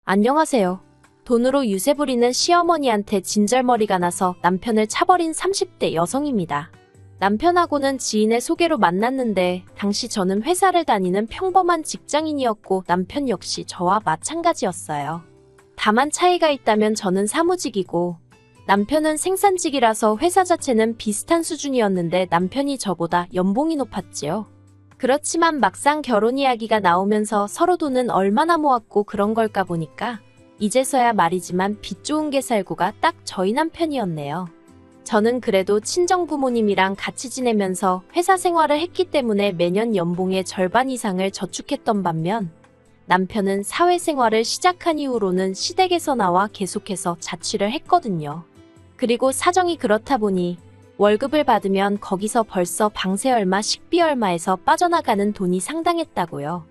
안녕하세요. 돈으로 유세 부리는 시어머니한테 진절머리가 나서 남편을 차버린 30대 여성입니다. 남편하고는 지인의 소개로 만났는데 당시 저는 회사를 다니는 평범한 직장인이었고 남편 역시 저와 마찬가지였어요. 다만 차이가 있다면 저는 사무직이고 남편은 생산직이라서 회사 자체는 비슷한 수준이었는데 남편이 저보다 연봉이 높았지요. 그렇지만 막상 결혼 이야기가 나오면서 서로 돈은 얼마나 모았고 그런 걸까 보니까 이제서야 말이지만 빚 좋은 게 살구가 딱 저희 남편이었네요. 저는 그래도 친정부모님이랑 같이 지내면서 회사 생활을 했기 때문에 매년 연봉의 절반 이상을 저축했던 반면 남편은 사회생활을 시작한 이후로는 시댁에서 나와 계속해서 자취를 했거든요. 그리고 사정이 그렇다 보니 월급을 받으면 거기서 벌써 방세 얼마, 식비 얼마에서 빠져나가는 돈이 상당했다고요.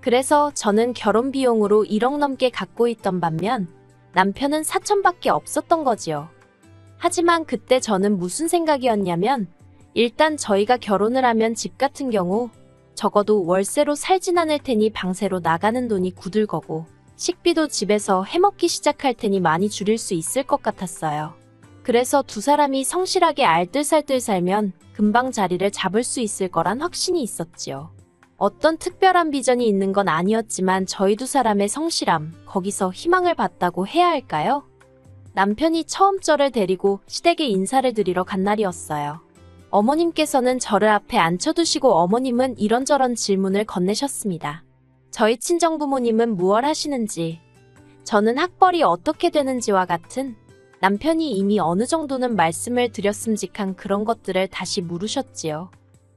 그래서 저는 결혼 비용으로 1억 넘게 갖고 있던 반면 남편은 4천밖에 없었던 거지요. 하지만 그때 저는 무슨 생각이었냐면 일단 저희가 결혼을 하면 집 같은 경우 적어도 월세로 살진 않을 테니 방세로 나가는 돈이 굳을 거고 식비도 집에서 해먹기 시작할 테니 많이 줄일 수 있을 것 같았어요. 그래서 두 사람이 성실하게 알뜰살뜰 살면 금방 자리를 잡을 수 있을 거란 확신이 있었지요. 어떤 특별한 비전이 있는 건 아니었지만 저희 두 사람의 성실함, 거기서 희망을 봤다고 해야 할까요? 남편이 처음 저를 데리고 시댁에 인사를 드리러 간 날이었어요. 어머님께서는 저를 앞에 앉혀두시고 어머님은 이런저런 질문을 건네셨습니다. 저희 친정부모님은 무얼 하시는지, 저는 학벌이 어떻게 되는지와 같은 남편이 이미 어느 정도는 말씀을 드렸음직한 그런 것들을 다시 물으셨지요.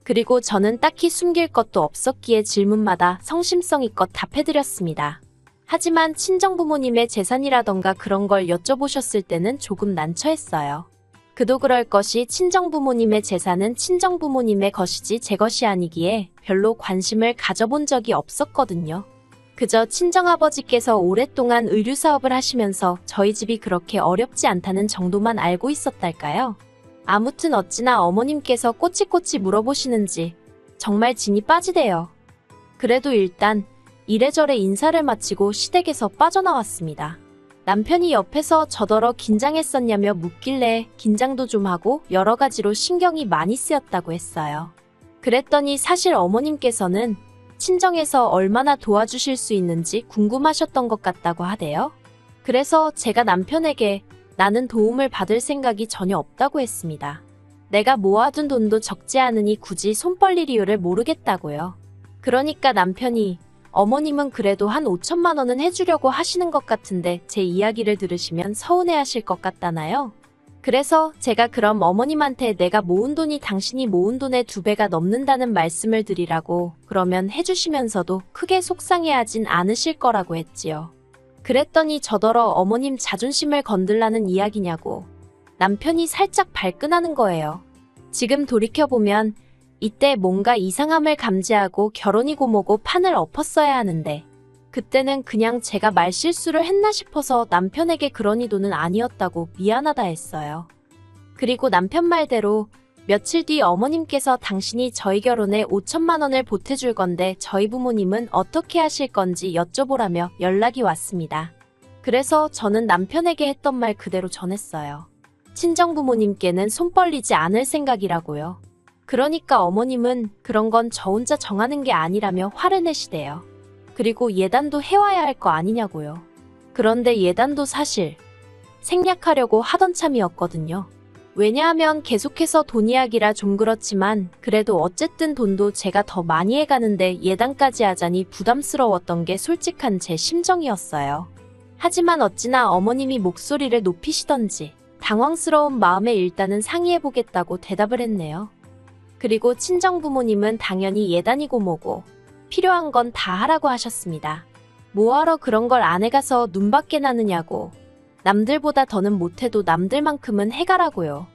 그리고 저는 딱히 숨길 것도 없었기에 질문마다 성심성의껏 답해드렸습니다. 하지만 친정부모님의 재산이라던가 그런 걸 여쭤보셨을 때는 조금 난처했어요. 그도 그럴 것이 친정부모님의 재산은 친정부모님의 것이지 제 것이 아니기에 별로 관심을 가져본 적이 없었거든요. 그저 친정아버지께서 오랫동안 의류사업을 하시면서 저희 집이 그렇게 어렵지 않다는 정도만 알고 있었달까요? 아무튼 어찌나 어머님께서 꼬치꼬치 물어보시는지 정말 진이 빠지대요. 그래도 일단 이래저래 인사를 마치고 시댁에서 빠져나왔습니다. 남편이 옆에서 저더러 긴장했었냐며 묻길래 긴장도 좀 하고 여러 가지로 신경이 많이 쓰였다고 했어요. 그랬더니 사실 어머님께서는 친정에서 얼마나 도와주실 수 있는지 궁금하셨던 것 같다고 하대요. 그래서 제가 남편에게 나는 도움을 받을 생각이 전혀 없다고 했습니다. 내가 모아둔 돈도 적지 않으니 굳이 손 벌릴 이유를 모르겠다고요. 그러니까 남편이 어머님은 그래도 한 5천만 원은 해주려고 하시는 것 같은데 제 이야기를 들으시면 서운해하실 것 같다나요? 그래서 제가 그럼 어머님한테 내가 모은 돈이 당신이 모은 돈의 2배가 넘는다는 말씀을 드리라고 그러면 해주시면서도 크게 속상해하진 않으실 거라고 했지요. 그랬더니 저더러 어머님 자존심을 건들라는 이야기냐고 남편이 살짝 발끈하는 거예요. 지금 돌이켜보면 이때 뭔가 이상함을 감지하고 결혼이고 뭐고 판을 엎었어야 하는데 그때는 그냥 제가 말실수를 했나 싶어서 남편에게 그러니 돈은 아니었다고 미안하다 했어요. 그리고 남편 말대로 며칠 뒤 어머님께서 당신이 저희 결혼에 5천만 원을 보태줄 건데 저희 부모님은 어떻게 하실 건지 여쭤보라며 연락이 왔습니다. 그래서 저는 남편에게 했던 말 그대로 전했어요. 친정부모님께는 손 벌리지 않을 생각이라고요. 그러니까 어머님은 그런 건 저 혼자 정하는 게 아니라며 화를 내시대요. 그리고 예단도 해와야 할 거 아니냐고요. 그런데 예단도 사실 생략하려고 하던 참이었거든요. 왜냐하면 계속해서 돈 이야기라 좀 그렇지만 그래도 어쨌든 돈도 제가 더 많이 해가는데 예단까지 하자니 부담스러웠던 게 솔직한 제 심정이었어요. 하지만 어찌나 어머님이 목소리를 높이시던지 당황스러운 마음에 일단은 상의해보겠다고 대답을 했네요. 그리고 친정부모님은 당연히 예단이고 뭐고 필요한 건 다 하라고 하셨습니다. 뭐하러 그런 걸 안 해가서 눈밖에 나느냐고. 남들보다 더는 못해도 남들만큼은 해가라고요.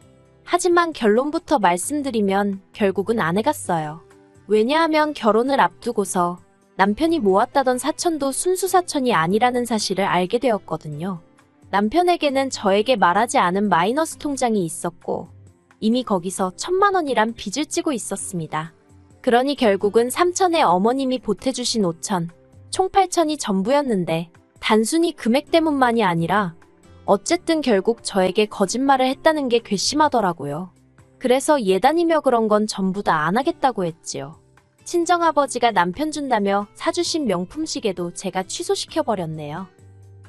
하지만 결론부터 말씀드리면 결국은 안 해갔어요. 왜냐하면 결혼을 앞두고서 남편이 모았다던 사천도 순수 사천이 아니라는 사실을 알게 되었거든요. 남편에게는 저에게 말하지 않은 마이너스 통장이 있었고 이미 거기서 1,000만 원이란 빚을 지고 있었습니다. 그러니 결국은 3천에 어머님이 보태주신 5천, 총 8천이 전부였는데 단순히 금액 때문만이 아니라 어쨌든 결국 저에게 거짓말을 했다는 게 괘씸하더라고요. 그래서 예단이며 그런 건 전부 다 안 하겠다고 했지요. 친정아버지가 남편 준다며 사주신 명품 시계도 제가 취소시켜버렸네요.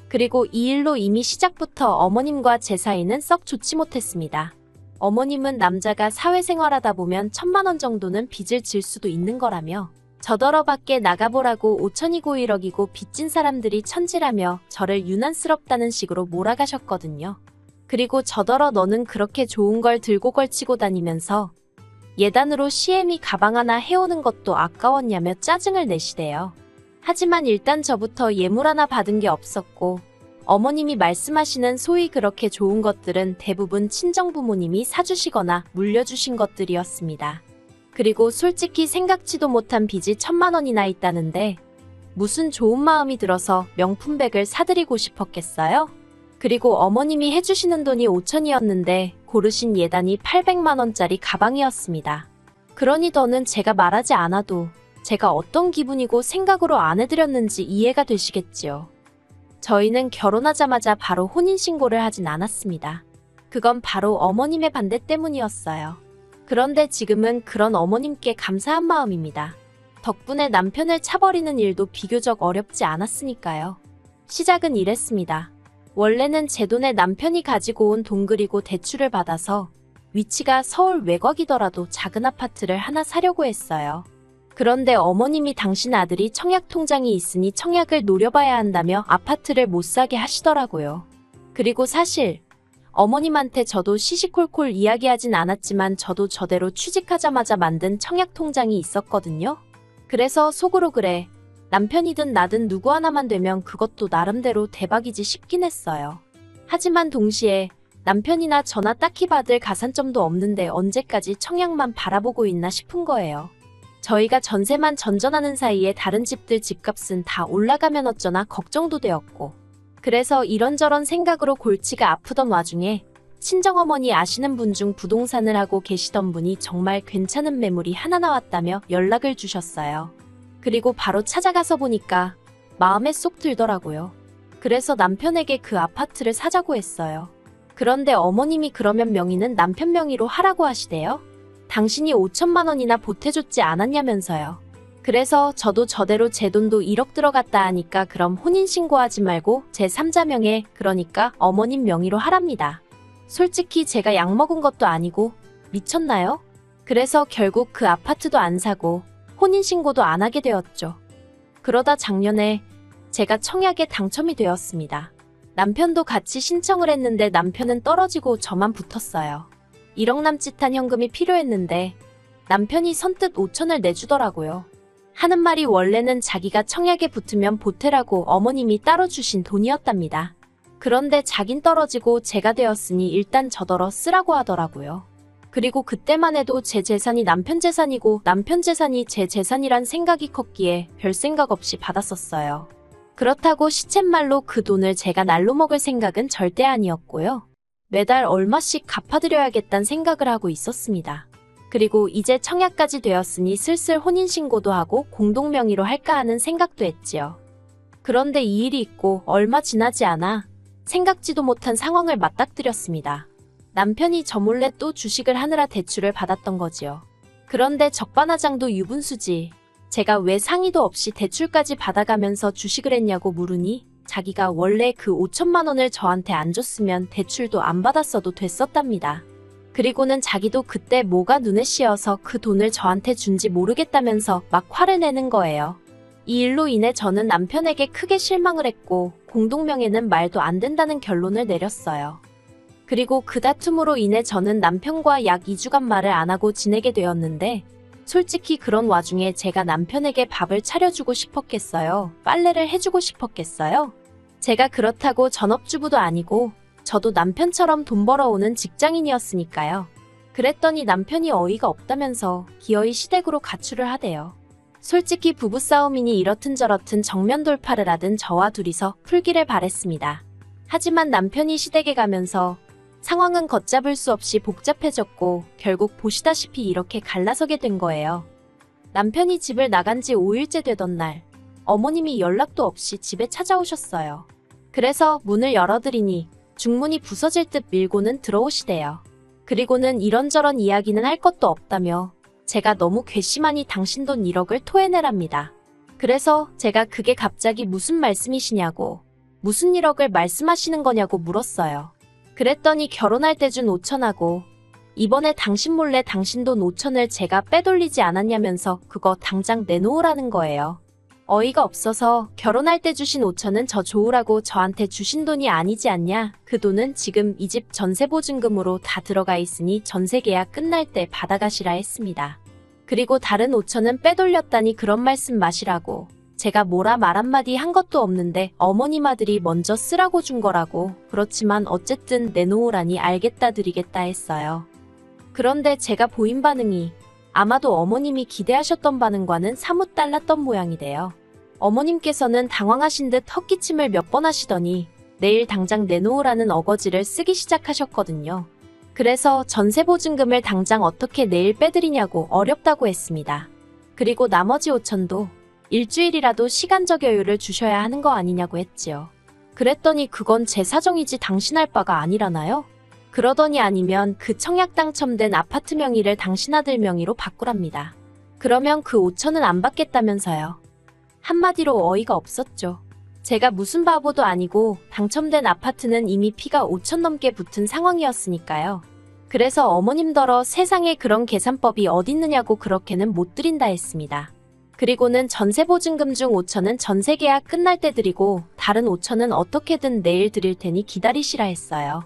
그리고 이 일로 이미 시작부터 어머님과 제 사이는 썩 좋지 못했습니다. 어머님은 남자가 사회생활하다 보면 1,000만 원 정도는 빚을 질 수도 있는 거라며 저더러 밖에 나가보라고 5천이고 1억이고 빚진 사람들이 천지라며 저를 유난스럽다는 식으로 몰아가셨거든요. 그리고 저더러 너는 그렇게 좋은 걸 들고 걸치고 다니면서 예단으로 시애미 가방 하나 해오는 것도 아까웠냐며 짜증을 내시대요. 하지만 일단 저부터 예물 하나 받은 게 없었고 어머님이 말씀하시는 소위 그렇게 좋은 것들은 대부분 친정부모님이 사주시거나 물려주신 것들이었습니다. 그리고 솔직히 생각지도 못한 빚이 1,000만 원이나 있다는데 무슨 좋은 마음이 들어서 명품백을 사드리고 싶었겠어요? 그리고 어머님이 해주시는 돈이 5천이었는데 고르신 예단이 800만 원짜리 가방이었습니다. 그러니 더는 제가 말하지 않아도 제가 어떤 기분이고 생각으로 안 해드렸는지 이해가 되시겠지요. 저희는 결혼하자마자 바로 혼인신고를 하진 않았습니다. 그건 바로 어머님의 반대 때문이었어요. 그런데 지금은 그런 어머님께 감사한 마음입니다. 덕분에 남편을 차버리는 일도 비교적 어렵지 않았으니까요. 시작은 이랬습니다. 원래는 제 돈에 남편이 가지고 온 돈 그리고 대출을 받아서 위치가 서울 외곽이더라도 작은 아파트를 하나 사려고 했어요. 그런데 어머님이 당신 아들이 청약통장이 있으니 청약을 노려봐야 한다며 아파트를 못 사게 하시더라고요. 그리고 사실 어머님한테 저도 시시콜콜 이야기하진 않았지만 저도 저대로 취직하자마자 만든 청약통장이 있었거든요. 그래서 속으로 그래. 남편이든 나든 누구 하나만 되면 그것도 나름대로 대박이지 싶긴 했어요. 하지만 동시에 남편이나 저나 딱히 받을 가산점도 없는데 언제까지 청약만 바라보고 있나 싶은 거예요. 저희가 전세만 전전하는 사이에 다른 집들 집값은 다 올라가면 어쩌나 걱정도 되었고 그래서 이런저런 생각으로 골치가 아프던 와중에 친정어머니 아시는 분 중 부동산을 하고 계시던 분이 정말 괜찮은 매물이 하나 나왔다며 연락을 주셨어요. 그리고 바로 찾아가서 보니까 마음에 쏙 들더라고요. 그래서 남편에게 그 아파트를 사자고 했어요. 그런데 어머님이 그러면 명의는 남편 명의로 하라고 하시대요. 당신이 5천만 원이나 보태줬지 않았냐면서요. 그래서 저도 저대로 제 돈도 1억 들어갔다 하니까 그럼 혼인신고하지 말고 제 3자 명의 그러니까 어머님 명의로 하랍니다. 솔직히 제가 약 먹은 것도 아니고 미쳤나요? 그래서 결국 그 아파트도 안 사고 혼인신고도 안 하게 되었죠. 그러다 작년에 제가 청약에 당첨이 되었습니다. 남편도 같이 신청을 했는데 남편은 떨어지고 저만 붙었어요. 1억 남짓한 현금이 필요했는데 남편이 선뜻 5천을 내주더라고요. 하는 말이 원래는 자기가 청약에 붙으면 보태라고 어머님이 따로 주신 돈이었답니다. 그런데 자긴 떨어지고 제가 되었으니 일단 저더러 쓰라고 하더라고요. 그리고 그때만 해도 제 재산이 남편 재산이고 남편 재산이 제 재산이란 생각이 컸기에 별 생각 없이 받았었어요. 그렇다고 시쳇말로 그 돈을 제가 날로 먹을 생각은 절대 아니었고요. 매달 얼마씩 갚아드려야겠다는 생각을 하고 있었습니다. 그리고 이제 청약까지 되었으니 슬슬 혼인신고도 하고 공동명의로 할까 하는 생각도 했지요. 그런데 이 일이 있고 얼마 지나지 않아 생각지도 못한 상황을 맞닥뜨렸습니다. 남편이 저 몰래 또 주식을 하느라 대출을 받았던 거지요. 그런데 적반하장도 유분수지. 제가 왜 상의도 없이 대출까지 받아가면서 주식을 했냐고 물으니 자기가 원래 그 5천만 원을 저한테 안 줬으면 대출도 안 받았어도 됐었답니다. 그리고는 자기도 그때 뭐가 눈에 씌어서 그 돈을 저한테 준지 모르겠다면서 막 화를 내는 거예요. 이 일로 인해 저는 남편에게 크게 실망을 했고 공동명예는 말도 안 된다는 결론을 내렸어요. 그리고 그 다툼으로 인해 저는 남편과 약 2주간 말을 안 하고 지내게 되었는데 솔직히 그런 와중에 제가 남편에게 밥을 차려주고 싶었겠어요? 빨래를 해주고 싶었겠어요? 제가 그렇다고 전업주부도 아니고 저도 남편처럼 돈 벌어오는 직장인이었으니까요. 그랬더니 남편이 어이가 없다면서 기어이 시댁으로 가출을 하대요. 솔직히 부부싸움이니 이렇든 저렇든 정면 돌파를 하든 저와 둘이서 풀기를 바랬습니다. 하지만 남편이 시댁에 가면서 상황은 걷잡을 수 없이 복잡해졌고 결국 보시다시피 이렇게 갈라서게 된 거예요. 남편이 집을 나간 지 5일째 되던 날 어머님이 연락도 없이 집에 찾아오셨어요. 그래서 문을 열어드리니 중문이 부서질 듯 밀고는 들어오시대요. 그리고는 이런저런 이야기는 할 것도 없다며 제가 너무 괘씸하니 당신 돈 1억을 토해내랍니다. 그래서 제가 그게 갑자기 무슨 말씀이시냐고, 무슨 1억을 말씀하시는 거냐고 물었어요. 그랬더니 결혼할 때 준 5천하고 이번에 당신 몰래 당신 돈 5천을 제가 빼돌리지 않았냐면서 그거 당장 내놓으라는 거예요. 어이가 없어서 결혼할 때 주신 5천은 저 좋으라고 저한테 주신 돈이 아니지 않냐? 그 돈은 지금 이 집 전세보증금으로 다 들어가 있으니 전세계약 끝날 때 받아가시라 했습니다. 그리고 다른 5천은 빼돌렸다니 그런 말씀 마시라고. 제가 뭐라 말 한마디 한 것도 없는데 어머님 아들이 먼저 쓰라고 준 거라고. 그렇지만 어쨌든 내놓으라니 알겠다 드리겠다 했어요. 그런데 제가 보인 반응이 아마도 어머님이 기대하셨던 반응과는 사뭇 달랐던 모양이래요. 어머님께서는 당황하신 듯 헛기침을 몇 번 하시더니 내일 당장 내놓으라는 어거지를 쓰기 시작하셨거든요. 그래서 전세보증금을 당장 어떻게 내일 빼드리냐고 어렵다고 했습니다. 그리고 나머지 5천도 일주일이라도 시간적 여유를 주셔야 하는 거 아니냐고 했지요. 그랬더니 그건 제 사정이지 당신 할 바가 아니라나요? 그러더니 아니면 그 청약 당첨된 아파트 명의를 당신 아들 명의로 바꾸랍니다. 그러면 그 5천은 안 받겠다면서요. 한마디로 어이가 없었죠. 제가 무슨 바보도 아니고 당첨된 아파트는 이미 피가 5천 넘게 붙은 상황이었으니까요. 그래서 어머님더러 세상에 그런 계산법이 어딨느냐고 그렇게는 못 드린다 했습니다. 그리고는 전세보증금 중 5천은 전세계약 끝날 때 드리고 다른 5천은 어떻게든 내일 드릴 테니 기다리시라 했어요.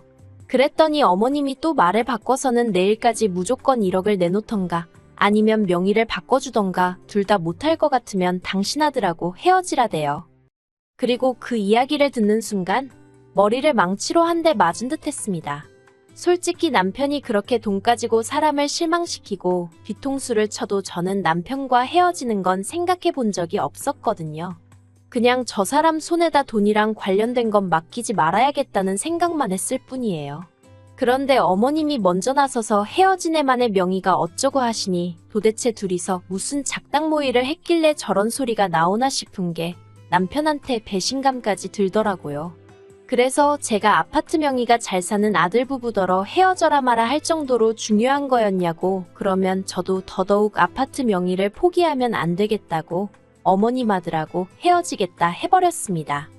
그랬더니 어머님이 또 말을 바꿔서는 내일까지 무조건 1억을 내놓던가 아니면 명의를 바꿔주던가 둘 다 못할 것 같으면 당신 아들하고 헤어지라대요. 그리고 그 이야기를 듣는 순간 머리를 망치로 한 대 맞은 듯 했습니다. 솔직히 남편이 그렇게 돈 가지고 사람을 실망시키고 뒤통수를 쳐도 저는 남편과 헤어지는 건 생각해 본 적이 없었거든요. 그냥 저 사람 손에다 돈이랑 관련된 건 맡기지 말아야겠다는 생각만 했을 뿐이에요. 그런데 어머님이 먼저 나서서 헤어진 애만의 명의가 어쩌고 하시니 도대체 둘이서 무슨 작당 모의를 했길래 저런 소리가 나오나 싶은 게 남편한테 배신감까지 들더라고요. 그래서 제가 아파트 명의가 잘 사는 아들 부부더러 헤어져라 마라 할 정도로 중요한 거였냐고. 그러면 저도 더더욱 아파트 명의를 포기하면 안 되겠다고 어머님 아들하고 헤어지겠다 해버렸습니다.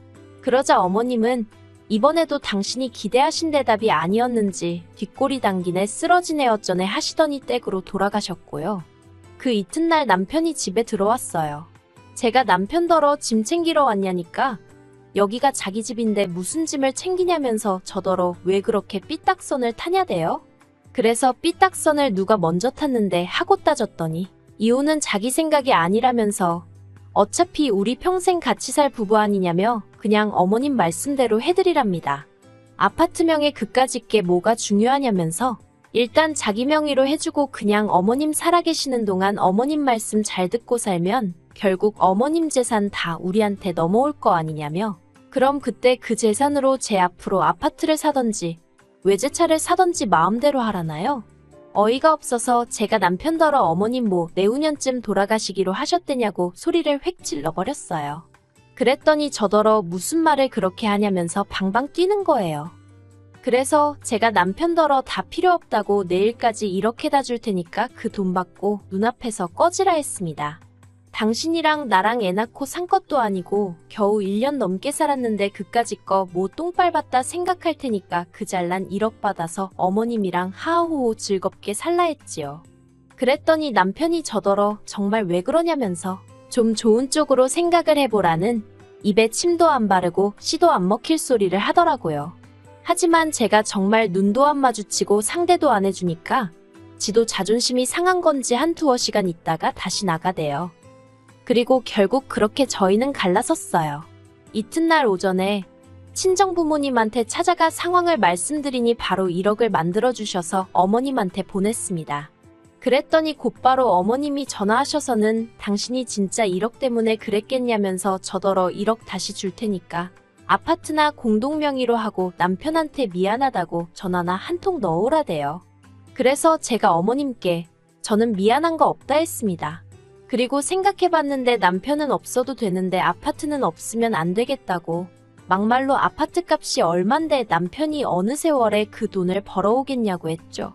그러자 어머님은 이번에도 당신이 기대하신 대답이 아니었는지 뒷골이 당기네 쓰러지네 어쩌네 하시더니 댁으로 돌아가셨고요. 그 이튿날 남편이 집에 들어왔어요. 제가 남편더러 짐 챙기러 왔냐니까 여기가 자기 집인데 무슨 짐을 챙기냐면서 저더러 왜 그렇게 삐딱선을 타냐대요. 그래서 삐딱선을 누가 먼저 탔는데 하고 따졌더니 이혼은 자기 생각이 아니라면서 어차피 우리 평생 같이 살 부부 아니냐며 그냥 어머님 말씀대로 해드리랍니다. 아파트 명에 그까짓 게 뭐가 중요하냐면서 일단 자기 명의로 해주고 그냥 어머님 살아계시는 동안 어머님 말씀 잘 듣고 살면 결국 어머님 재산 다 우리한테 넘어올 거 아니냐며 그럼 그때 그 재산으로 제 앞으로 아파트를 사던지 외제차를 사던지 마음대로 하라나요? 어이가 없어서 제가 남편더러 어머님 뭐 내후년쯤 돌아가시기로 하셨대냐고 소리를 획 질러버렸어요. 그랬더니 저더러 무슨 말을 그렇게 하냐면서 방방 뛰는 거예요. 그래서 제가 남편더러 다 필요 없다고 내일까지 이렇게 다 줄 테니까 그 돈 받고 눈앞에서 꺼지라 했습니다. 당신이랑 나랑 애 낳고 산 것도 아니고 겨우 1년 넘게 살았는데 그까짓 거 뭐 똥 밟았다 생각할 테니까 그 잘난 1억 받아서 어머님이랑 하하호호 즐겁게 살라 했지요. 그랬더니 남편이 저더러 정말 왜 그러냐면서 좀 좋은 쪽으로 생각을 해보라는 입에 침도 안 바르고 씨도 안 먹힐 소리를 하더라고요. 하지만 제가 정말 눈도 안 마주치고 상대도 안 해주니까 지도 자존심이 상한 건지 한 두어 시간 있다가 다시 나가대요. 그리고 결국 그렇게 저희는 갈라섰어요. 이튿날 오전에 친정부모님한테 찾아가 상황을 말씀드리니 바로 1억을 만들어주셔서 어머님한테 보냈습니다. 그랬더니 곧바로 어머님이 전화하셔서는 당신이 진짜 1억 때문에 그랬겠냐면서 저더러 1억 다시 줄 테니까 아파트나 공동명의로 하고 남편한테 미안하다고 전화나 한 통 넣으라대요. 그래서 제가 어머님께 저는 미안한 거 없다 했습니다. 그리고 생각해봤는데 남편은 없어도 되는데 아파트는 없으면 안 되겠다고. 막말로 아파트 값이 얼만데 남편이 어느 세월에 그 돈을 벌어오겠냐고 했죠.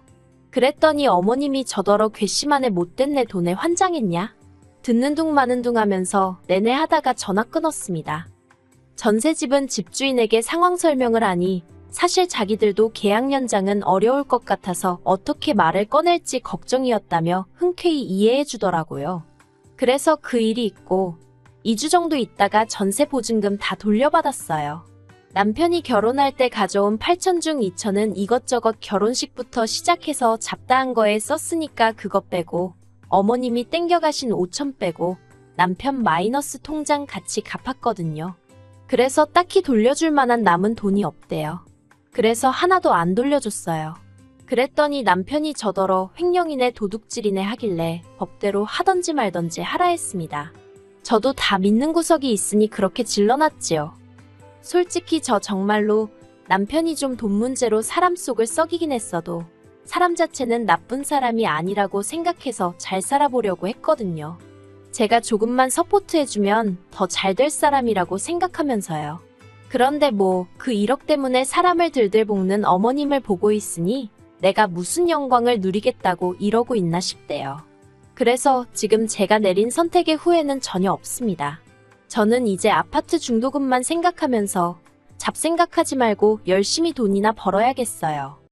그랬더니 어머님이 저더러 괘씸하네 못된 내 돈에 환장했냐? 듣는 둥 마는 둥 하면서 내내 하다가 전화 끊었습니다. 전세집은 집주인에게 상황 설명을 하니 사실 자기들도 계약 연장은 어려울 것 같아서 어떻게 말을 꺼낼지 걱정이었다며 흔쾌히 이해해 주더라고요. 그래서 그 일이 있고 2주 정도 있다가 전세 보증금 다 돌려받았어요. 남편이 결혼할 때 가져온 8천 중 2천은 이것저것 결혼식부터 시작해서 잡다한 거에 썼으니까 그거 빼고 어머님이 땡겨가신 5천 빼고 남편 마이너스 통장 같이 갚았거든요. 그래서 딱히 돌려줄 만한 남은 돈이 없대요. 그래서 하나도 안 돌려줬어요. 그랬더니 남편이 저더러 횡령이네 도둑질이네 하길래 법대로 하던지 말던지 하라 했습니다. 저도 다 믿는 구석이 있으니 그렇게 질러놨지요. 솔직히 저 정말로 남편이 좀 돈 문제로 사람 속을 썩이긴 했어도 사람 자체는 나쁜 사람이 아니라고 생각해서 잘 살아보려고 했거든요. 제가 조금만 서포트해주면 더 잘 될 사람이라고 생각하면서요. 그런데 뭐 그 1억 때문에 사람을 들들 볶는 어머님을 보고 있으니 내가 무슨 영광을 누리겠다고 이러고 있나 싶대요. 그래서 지금 제가 내린 선택의 후회는 전혀 없습니다. 저는 이제 아파트 중도금만 생각하면서 잡생각하지 말고 열심히 돈이나 벌어야겠어요.